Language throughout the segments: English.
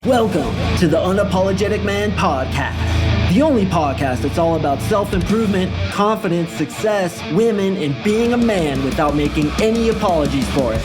Welcome to the Unapologetic Man Podcast, the only podcast that's all about self-improvement, confidence, success, women, and being a man without making any apologies for it.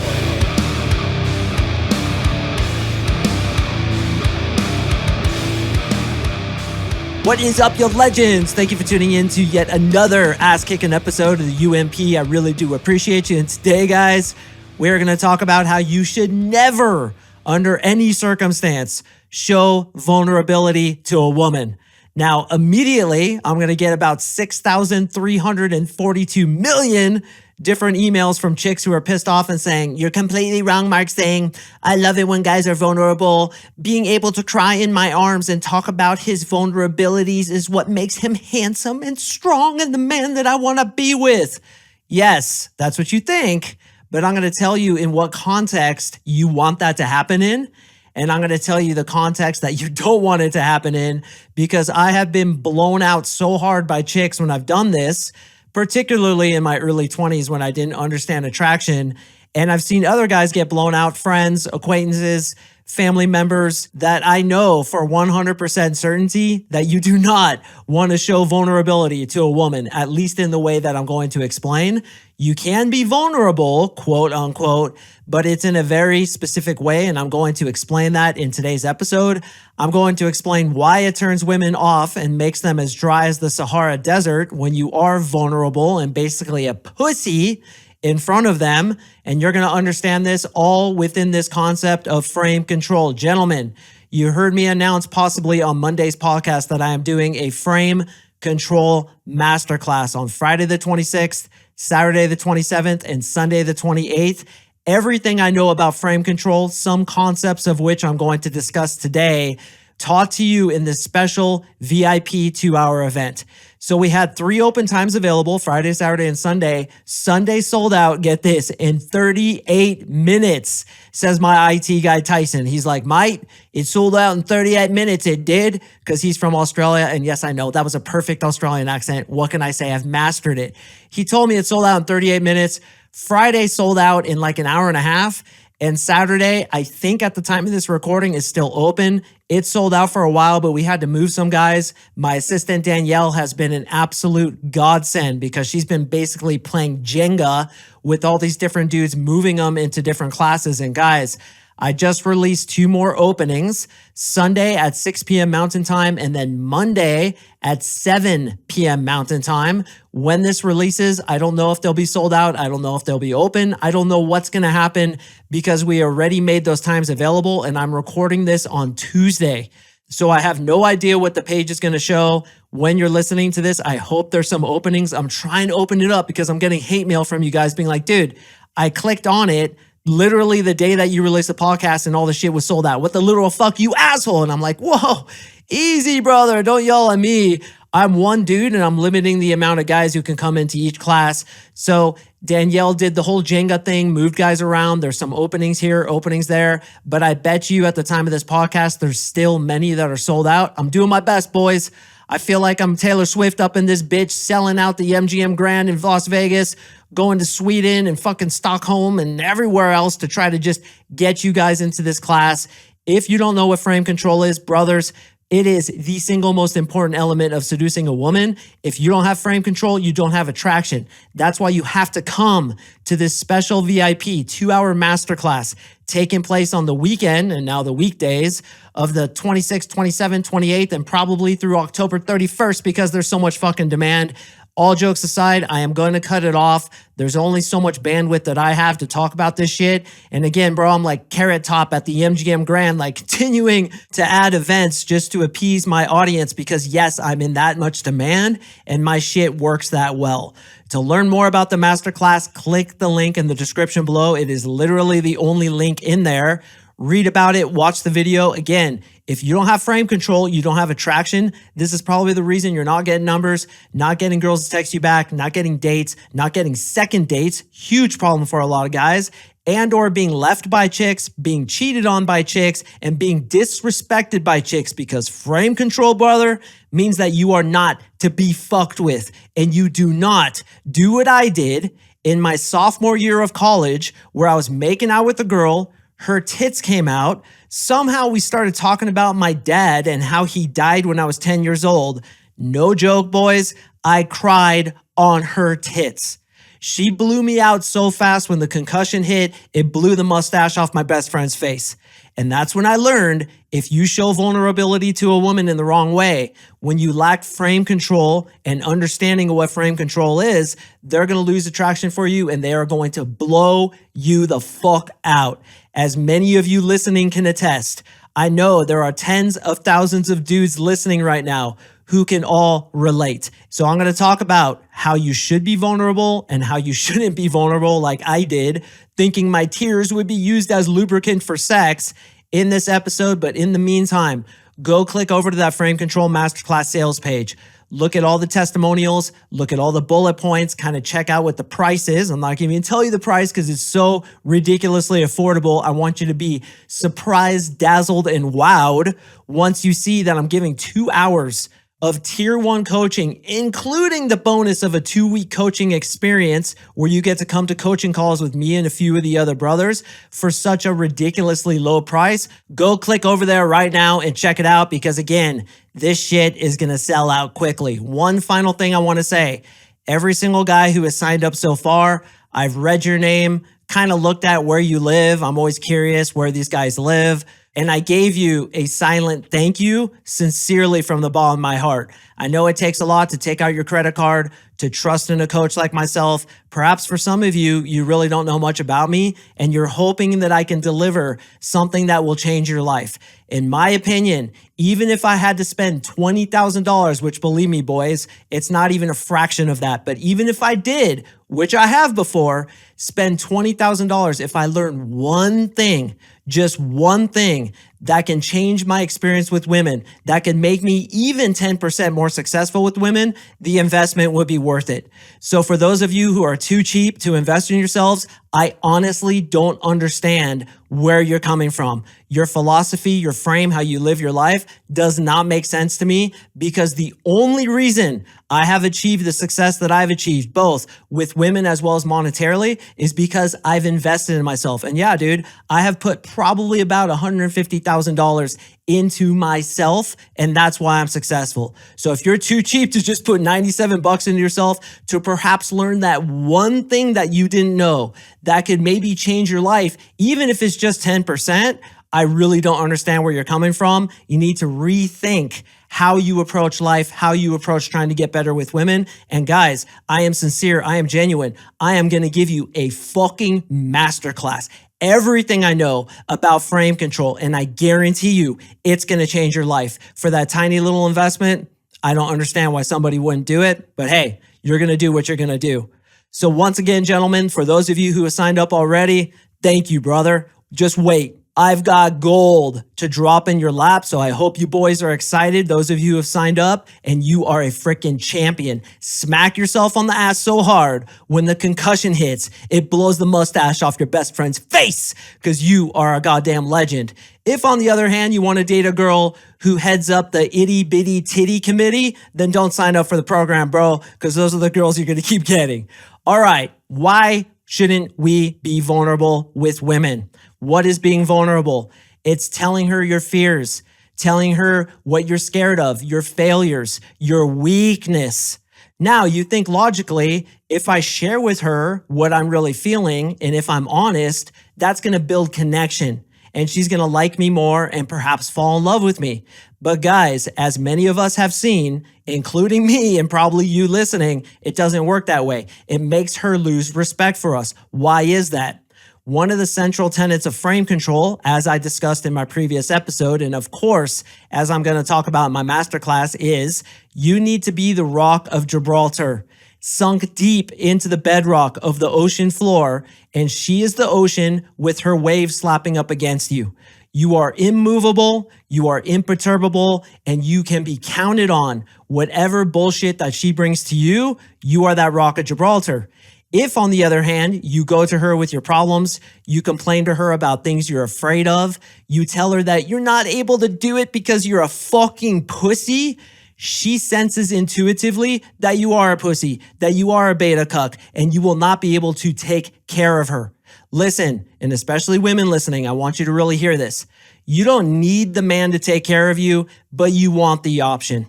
What is up, you legends? Thank you for tuning in to yet another ass-kicking episode of the UMP. I really do appreciate you. And today, guys, we're going to talk about how you should never, under any circumstance, show vulnerability to a woman. Now, immediately, I'm going to get about 6,342 million different emails from chicks who are pissed off and saying, "You're completely wrong, Mark," saying, "I love it when guys are vulnerable. Being able to cry in my arms and talk about his vulnerabilities is what makes him handsome and strong and the man that I want to be with." Yes, that's what you think, but I'm going to tell you in what context you want that to happen in. And I'm going to tell you the context that you don't want it to happen in, because I have been blown out so hard by chicks when I've done this, particularly in my early 20s when I didn't understand attraction. And I've seen other guys get blown out, friends, acquaintances, family members, that I know for 100% certainty that you do not want to show vulnerability to a woman, at least in the way that I'm going to explain. You can be vulnerable, quote unquote, but it's in a very specific way, and I'm going to explain that in today's episode. I'm going to explain why it turns women off and makes them as dry as the Sahara Desert when you are vulnerable and basically a pussy in front of them. And you're going to understand this all within this concept of frame control. Gentlemen, you heard me announce possibly on Monday's podcast that I am doing a frame control masterclass on Friday the 26th, Saturday the 27th, and Sunday the 28th. Everything I know about frame control, some concepts of which I'm going to discuss today, taught to you in this special VIP 2-hour event. So we had 3 open times available, Friday, Saturday, and Sunday. Sunday sold out, get this, in 38 minutes, says my IT guy, Tyson. He's like, "Mate, it sold out in 38 minutes. It did," because he's from Australia. And yes, I know that was a perfect Australian accent. What can I say? I've mastered it. He told me it sold out in 38 minutes. Friday sold out in like an hour and a half. And Saturday, I think at the time of this recording, is still open. It sold out for a while, but we had to move some guys. My assistant, Danielle, has been an absolute godsend because she's been basically playing Jenga with all these different dudes, moving them into different classes. And guys, I just released 2 more openings, Sunday at 6 p.m. Mountain Time, and then Monday at 7 p.m. Mountain Time. When this releases, I don't know if they'll be sold out. I don't know if they'll be open. I don't know what's going to happen because we already made those times available, and I'm recording this on Tuesday. So I have no idea what the page is going to show when you're listening to this. I hope there's some openings. I'm trying to open it up because I'm getting hate mail from you guys being like, "Dude, I clicked on it literally the day that you released the podcast and all the shit was sold out. What the literal fuck, you asshole?" And I'm like, whoa, easy, brother. Don't yell at me. I'm one dude and I'm limiting the amount of guys who can come into each class. So Danielle did the whole Jenga thing, moved guys around. There's some openings here, openings there. But I bet you at the time of this podcast, there's still many that are sold out. I'm doing my best, boys. I feel like I'm Taylor Swift up in this bitch, selling out the MGM Grand in Las Vegas, going to Sweden and fucking Stockholm and everywhere else to try to just get you guys into this class. If you don't know what frame control is, brothers, it is the single most important element of seducing a woman. If you don't have frame control, you don't have attraction. That's why you have to come to this special VIP 2-hour masterclass taking place on the weekend and now the weekdays of the 26th, 27th, 28th, and probably through October 31st because there's so much fucking demand. All jokes aside, I am going to cut it off. There's only so much bandwidth that I have to talk about this shit. And again, bro, I'm like Carrot Top at the MGM Grand, like continuing to add events just to appease my audience because yes, I'm in that much demand and my shit works that well. To learn more about the masterclass, click the link in the description below. It is literally the only link in there. Read about it, watch the video. Again, if you don't have frame control, you don't have attraction, this is probably the reason you're not getting numbers, not getting girls to text you back, not getting dates, not getting second dates, huge problem for a lot of guys, and or being left by chicks, being cheated on by chicks, and being disrespected by chicks because frame control, brother, means that you are not to be fucked with, and you do not do what I did in my sophomore year of college where I was making out with a girl. her tits came out. Somehow we started talking about my dad and how he died when I was 10 years old. No joke, boys. I cried on her tits. She blew me out so fast when the concussion hit, it blew the mustache off my best friend's face. And that's when I learned if you show vulnerability to a woman in the wrong way, when you lack frame control and understanding of what frame control is, they're going to lose attraction for you and they are going to blow you the fuck out. As many of you listening can attest, I know there are tens of thousands of dudes listening right now who can all relate. So I'm going to talk about how you should be vulnerable and how you shouldn't be vulnerable like I did, thinking my tears would be used as lubricant for sex in this episode. But in the meantime, go click over to that Frame Control Masterclass sales page. Look at all the testimonials, look at all the bullet points, kind of check out what the price is. I'm not going to even tell you the price because it's so ridiculously affordable. I want you to be surprised, dazzled, and wowed once you see that I'm giving 2 hours of tier 1 coaching, including the bonus of a 2-week coaching experience where you get to come to coaching calls with me and a few of the other brothers for such a ridiculously low price. Go click over there right now and check it out because again, this shit is going to sell out quickly. One final thing I want to say, every single guy who has signed up so far, I've read your name, kind of looked at where you live. I'm always curious where these guys live. And I gave you a silent thank you sincerely from the bottom of my heart. I know it takes a lot to take out your credit card, to trust in a coach like myself. Perhaps for some of you, you really don't know much about me and you're hoping that I can deliver something that will change your life. In my opinion, even if I had to spend $20,000, which believe me, boys, it's not even a fraction of that. But even if I did, which I have before, spend $20,000, if I learn one thing, just one thing that can change my experience with women, that can make me even 10% more successful with women, the investment would be worth it. So for those of you who are too cheap to invest in yourselves, I honestly don't understand where you're coming from. Your philosophy, your frame, how you live your life does not make sense to me because the only reason I have achieved the success that I've achieved, both with women as well as monetarily, is because I've invested in myself. And yeah, dude, I have put probably about $150,000 into myself, and that's why I'm successful. So if you're too cheap to just put 97 bucks into yourself to perhaps learn that one thing that you didn't know that could maybe change your life, even if it's just 10%, I really don't understand where you're coming from. You need to rethink how you approach life, how you approach trying to get better with women. And guys, I am sincere. I am genuine. I am going to give you a fucking masterclass. Everything I know about frame control, and I guarantee you it's going to change your life. For that tiny little investment, I don't understand why somebody wouldn't do it, but hey, you're going to do what you're going to do. So once again, gentlemen, for those of you who have signed up already, thank you, brother. Just wait. I've got gold to drop in your lap, so I hope you boys are excited. Those of you who have signed up, and you are a freaking champion. Smack yourself on the ass so hard when the concussion hits, it blows the mustache off your best friend's face because you are a goddamn legend. If, on the other hand, you want to date a girl who heads up the itty bitty titty committee, then don't sign up for the program, bro, because those are the girls you're going to keep getting. All right, why shouldn't we be vulnerable with women? What is being vulnerable? It's telling her your fears, telling her what you're scared of, your failures, your weakness. Now, you think logically, if I share with her what I'm really feeling, and if I'm honest, that's going to build connection. And she's going to like me more and perhaps fall in love with me. But guys, as many of us have seen, including me and probably you listening, it doesn't work that way. It makes her lose respect for us. Why is that? One of the central tenets of frame control, as I discussed in my previous episode, and of course, as I'm going to talk about in my masterclass, is you need to be the rock of Gibraltar, sunk deep into the bedrock of the ocean floor, and she is the ocean with her waves slapping up against you. You are immovable, you are imperturbable, and you can be counted on. Whatever bullshit that she brings to you, you are that rock of Gibraltar. If, on the other hand, you go to her with your problems, you complain to her about things you're afraid of, you tell her that you're not able to do it because you're a fucking pussy, she senses intuitively that you are a pussy, that you are a beta cuck, and you will not be able to take care of her. Listen, and especially women listening, I want you to really hear this. You don't need the man to take care of you, but you want the option.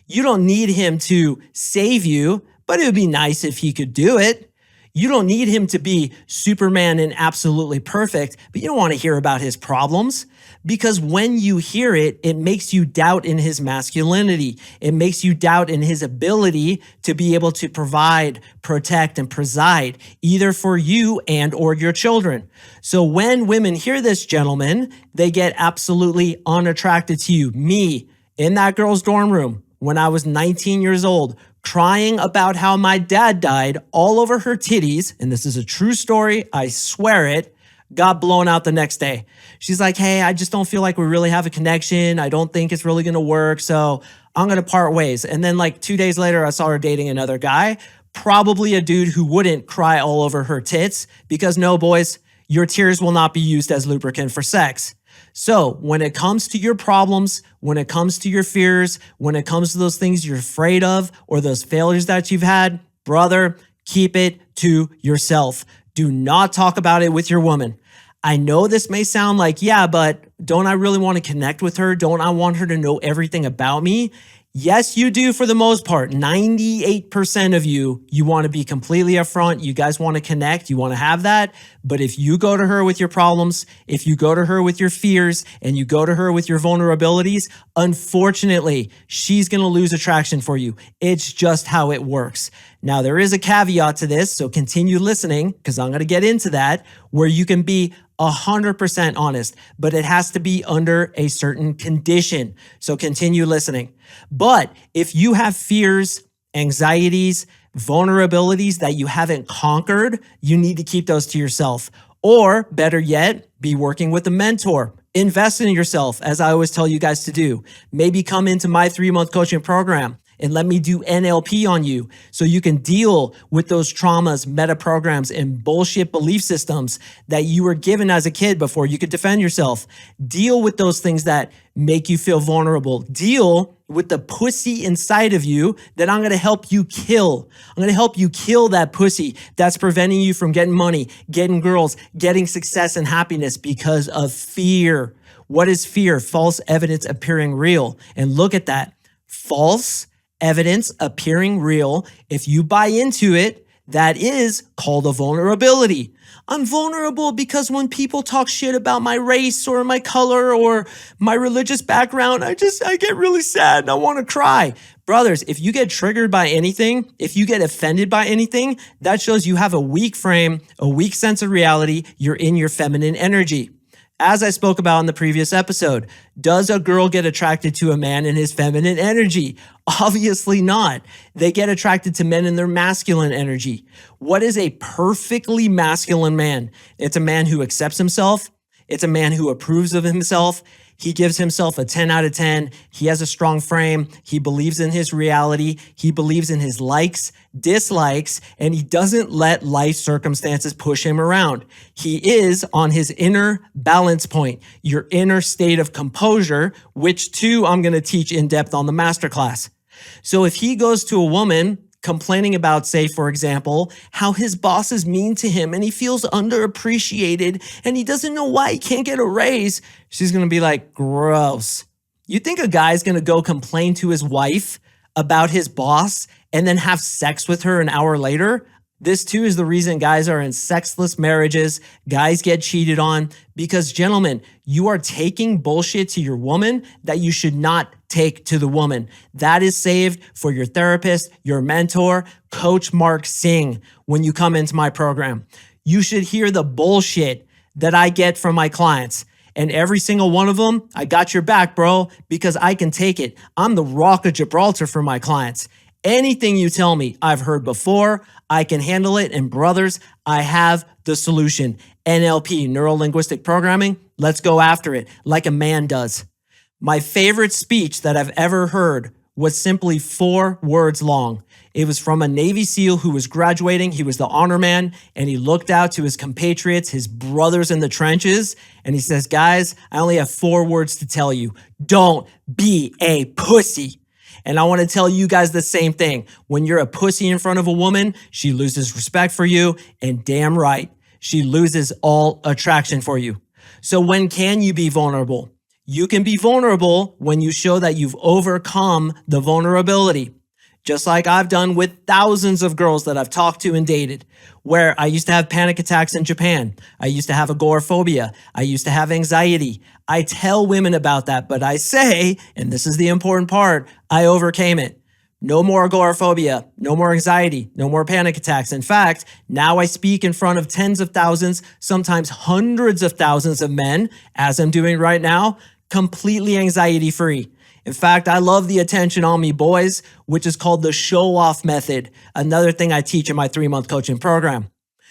You don't need him to save you, but it would be nice if he could do it. You don't need him to be Superman and absolutely perfect, but you don't want to hear about his problems. Because when you hear it, it makes you doubt in his masculinity. It makes you doubt in his ability to be able to provide, protect, and preside, either for you and or your children. So when women hear this, gentlemen, they get absolutely unattracted to you. Me, in that girl's dorm room, when I was 19 years old, crying about how my dad died all over her titties, and this is a true story, I swear it, got blown out the next day. She's like, hey, I just don't feel like we really have a connection. I don't think it's really gonna work, so I'm gonna part ways. And then like 2 days later, I saw her dating another guy, probably a dude who wouldn't cry all over her tits, because no, boys, your tears will not be used as lubricant for sex. So when it comes to your problems, when it comes to your fears, when it comes to those things you're afraid of or those failures that you've had, brother, keep it to yourself. Do not talk about it with your woman. I know this may sound like, yeah, but don't I really want to connect with her? Don't I want her to know everything about me? Yes, you do for the most part. 98% of you want to be completely upfront. You guys want to connect. You want to have that. But if you go to her with your problems, if you go to her with your fears, and you go to her with your vulnerabilities, unfortunately, she's going to lose attraction for you. It's just how it works. Now, there is a caveat to this, so continue listening because I'm going to get into that, where you can be 100% honest, but it has to be under a certain condition. So continue listening. But if you have fears, anxieties, vulnerabilities that you haven't conquered, you need to keep those to yourself. Or better yet, be working with a mentor. Invest in yourself, as I always tell you guys to do. Maybe come into my 3-month coaching program and let me do NLP on you so you can deal with those traumas, meta programs, and bullshit belief systems that you were given as a kid before you could defend yourself. Deal with those things that make you feel vulnerable. Deal with the pussy inside of you that I'm going to help you kill. I'm going to help you kill that pussy that's preventing you from getting money, getting girls, getting success and happiness because of fear. What is fear? False evidence appearing real. And look at that. False evidence appearing real. If you buy into it, that is called a vulnerability. I'm vulnerable because when people talk shit about my race or my color or my religious background, I get really sad and I want to cry. Brothers, if you get triggered by anything, if you get offended by anything, that shows you have a weak frame, a weak sense of reality. You're in your feminine energy. As I spoke about in the previous episode, does a girl get attracted to a man in his feminine energy? Obviously not. They get attracted to men in their masculine energy. What is a perfectly masculine man? It's a man who accepts himself. It's a man who approves of himself. He gives himself a 10 out of 10. He has a strong frame. He believes in his reality. He believes in his likes, dislikes, and he doesn't let life circumstances push him around. He is on his inner balance point, your inner state of composure, which too I'm going to teach in depth on the Masterclass. So if he goes to a woman complaining about, say, for example, how his boss is mean to him and he feels underappreciated and he doesn't know why he can't get a raise, she's going to be like, gross. You think a guy's going to go complain to his wife about his boss and then have sex with her an hour later? This too is the reason guys are in sexless marriages. Guys get cheated on because, gentlemen, you are taking bullshit to your woman that you should not take to the woman. That is saved for your therapist, your mentor, Coach Mark Singh, when you come into my program. You should hear the bullshit that I get from my clients. And every single one of them, I got your back, bro, because I can take it. I'm the Rock of Gibraltar for my clients. Anything you tell me, I've heard before, I can handle it. And brothers, I have the solution. NLP, neuro-linguistic programming, let's go after it like a man does. My favorite speech that I've ever heard was simply 4 words long. It was from a Navy SEAL who was graduating. He was the honor man, and he looked out to his compatriots, his brothers in the trenches, and he says, guys, I only have 4 words to tell you. Don't be a pussy. And I want to tell you guys the same thing. When you're a pussy in front of a woman, she loses respect for you, and damn right. she loses all attraction for you. So when can you be vulnerable? You can be vulnerable when you show that you've overcome the vulnerability. Just like I've done with thousands of girls that I've talked to and dated, where I used to have panic attacks in Japan. I used to have agoraphobia. I used to have anxiety. I tell women about that, but I say, and this is the important part, I overcame it. No more agoraphobia, no more anxiety, no more panic attacks. In fact, now I speak in front of tens of thousands, sometimes hundreds of thousands of men, as I'm doing right now, completely anxiety free. In fact, I love the attention on me, boys, which is called the show off method, another thing I teach in my 3-month coaching program.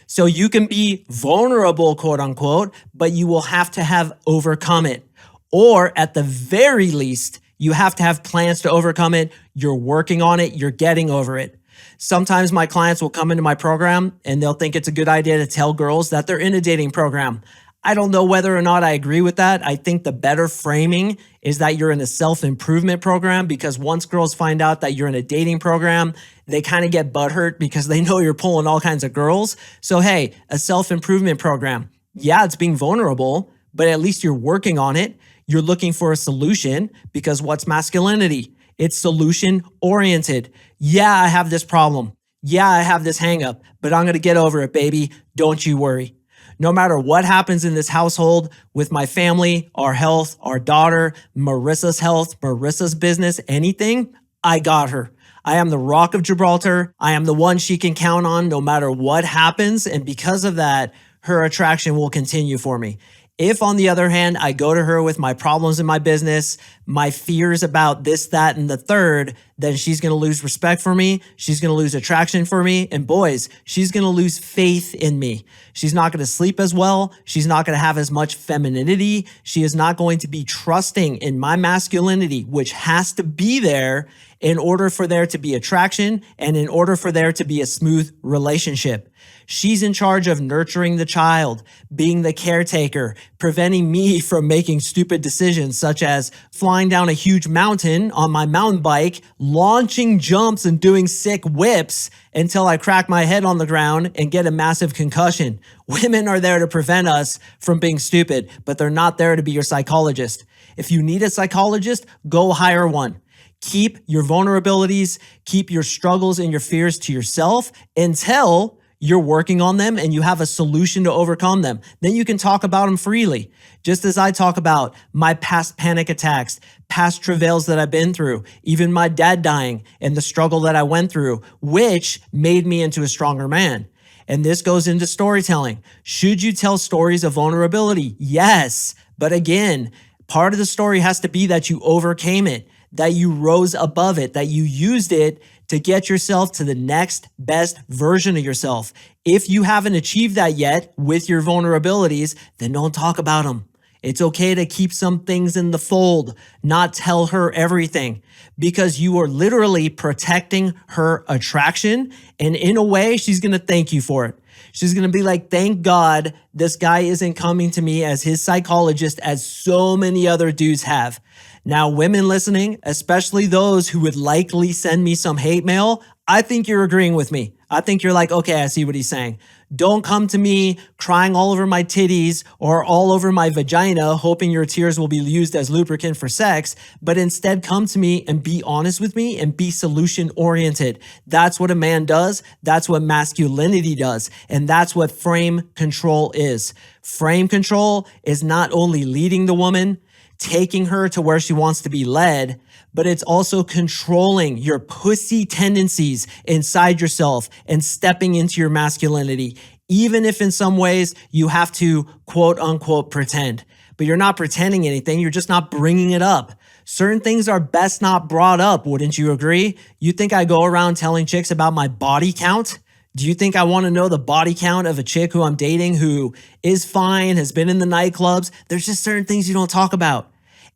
So you can be vulnerable, quote unquote, but you will have to have overcome it. Or at the very least, you have to have plans to overcome it. You're working on it. You're getting over it. Sometimes my clients will come into my program and they'll think it's a good idea to tell girls that they're in a dating program. I don't know whether or not I agree with that. I think the better framing is that you're in a self-improvement program, because once girls find out that you're in a dating program, they kind of get butthurt because they know you're pulling all kinds of girls. So hey, a self-improvement program. Yeah, it's being vulnerable, but at least you're working on it. You're looking for a solution, because what's masculinity? It's solution oriented. Yeah, I have this problem. Yeah, I have this hang up, but I'm going to get over it, baby. Don't you worry. No matter what happens in this household with my family, our health, our daughter, Marissa's health, Marissa's business, anything, I got her. I am the rock of Gibraltar. I am the one she can count on no matter what happens. And because of that, her attraction will continue for me. If, on the other hand, I go to her with my problems in my business, my fears about this, that, and the third, then she's going to lose respect for me. She's going to lose attraction for me. And boys, she's going to lose faith in me. She's not going to sleep as well. She's not going to have as much femininity. She is not going to be trusting in my masculinity, which has to be there in order for there to be attraction and in order for there to be a smooth relationship. She's in charge of nurturing the child, being the caretaker, preventing me from making stupid decisions such as flying down a huge mountain on my mountain bike, launching jumps and doing sick whips until I crack my head on the ground and get a massive concussion. Women are there to prevent us from being stupid, but they're not there to be your psychologist. If you need a psychologist, go hire one. Keep your vulnerabilities, keep your struggles and your fears to yourself until you're working on them and you have a solution to overcome them. Then you can talk about them freely. Just as I talk about my past panic attacks, past travails that I've been through, even my dad dying and the struggle that I went through, which made me into a stronger man. And this goes into storytelling. Should you tell stories of vulnerability? Yes. But again, part of the story has to be that you overcame it, that you rose above it, that you used it to get yourself to the next best version of yourself. If you haven't achieved that yet with your vulnerabilities, then don't talk about them. It's okay to keep some things in the fold, not tell her everything, because you are literally protecting her attraction. And in a way, she's going to thank you for it. She's going to be like, thank God this guy isn't coming to me as his psychologist as so many other dudes have. Now, women listening, especially those who would likely send me some hate mail, I think you're agreeing with me. I think you're like, okay, I see what he's saying. Don't come to me crying all over my titties or all over my vagina, hoping your tears will be used as lubricant for sex, but instead come to me and be honest with me and be solution oriented. That's what a man does. That's what masculinity does. And that's what frame control is. Frame control is not only leading the woman, taking her to where she wants to be led, but it's also controlling your pussy tendencies inside yourself and stepping into your masculinity, even if in some ways you have to quote unquote pretend. But you're not pretending anything, you're just not bringing it up. Certain things are best not brought up, wouldn't you agree? You think I go around telling chicks about my body count? Do you think I want to know the body count of a chick who I'm dating who is fine, has been in the nightclubs? There's just certain things you don't talk about.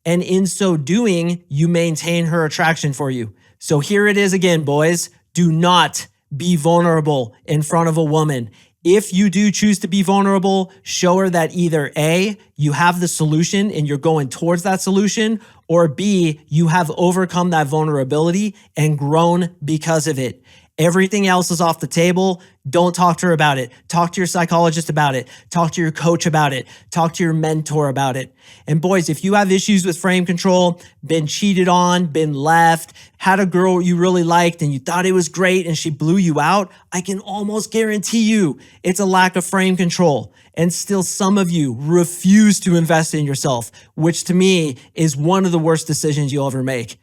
And in so doing, you maintain her attraction for you. So here it is again, boys. Do not be vulnerable in front of a woman. If you do choose to be vulnerable, show her that either A, you have the solution and you're going towards that solution, or B, you have overcome that vulnerability and grown because of it. Everything else is off the table. Don't talk to her about it. Talk to your psychologist about it. Talk to your coach about it. Talk to your mentor about it. And boys, if you have issues with frame control, been cheated on, been left, had a girl you really liked and you thought it was great and she blew you out, I can almost guarantee you it's a lack of frame control. And still some of you refuse to invest in yourself, which to me is one of the worst decisions you'll ever make.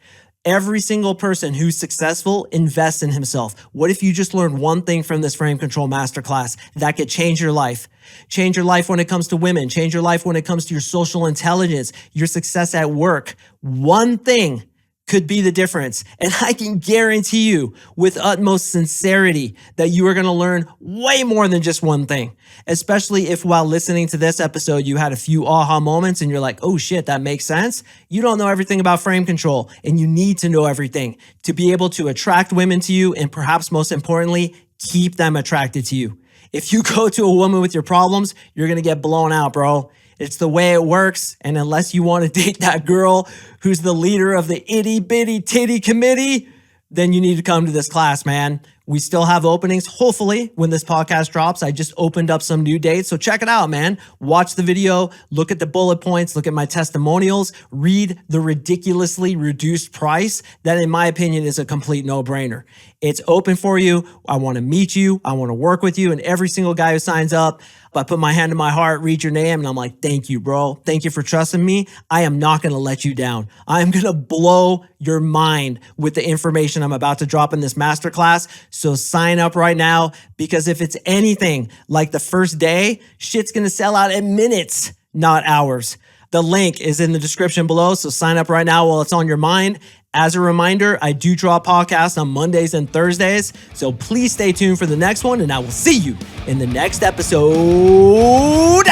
Every single person who's successful invests in himself. What if you just learned one thing from this frame control masterclass that could change your life? Change your life when it comes to women. Change your life when it comes to your social intelligence, your success at work. One thing could be the difference. And I can guarantee you with utmost sincerity that you are going to learn way more than just one thing, especially if while listening to this episode, you had a few aha moments and you're like, oh shit, that makes sense. You don't know everything about frame control and you need to know everything to be able to attract women to you and perhaps most importantly, keep them attracted to you. If you go to a woman with your problems, you're going to get blown out, bro. It's the way it works. And unless you want to date that girl who's the leader of the itty bitty titty committee, then you need to come to this class, man. We still have openings. Hopefully, when this podcast drops, I just opened up some new dates. So check it out, man. Watch the video, look at the bullet points, look at my testimonials, read the ridiculously reduced price that in my opinion is a complete no-brainer. It's open for you. I want to meet you. I want to work with you. And every single guy who signs up, I put my hand to my heart, read your name, and I'm like, thank you, bro. Thank you for trusting me. I am not going to let you down. I am going to blow your mind with the information I'm about to drop in this masterclass. So sign up right now, because if it's anything like the first day, shit's going to sell out in minutes, not hours. The link is in the description below. So sign up right now while it's on your mind. As a reminder, I do draw podcasts on Mondays and Thursdays, so please stay tuned for the next one, and I will see you in the next episode.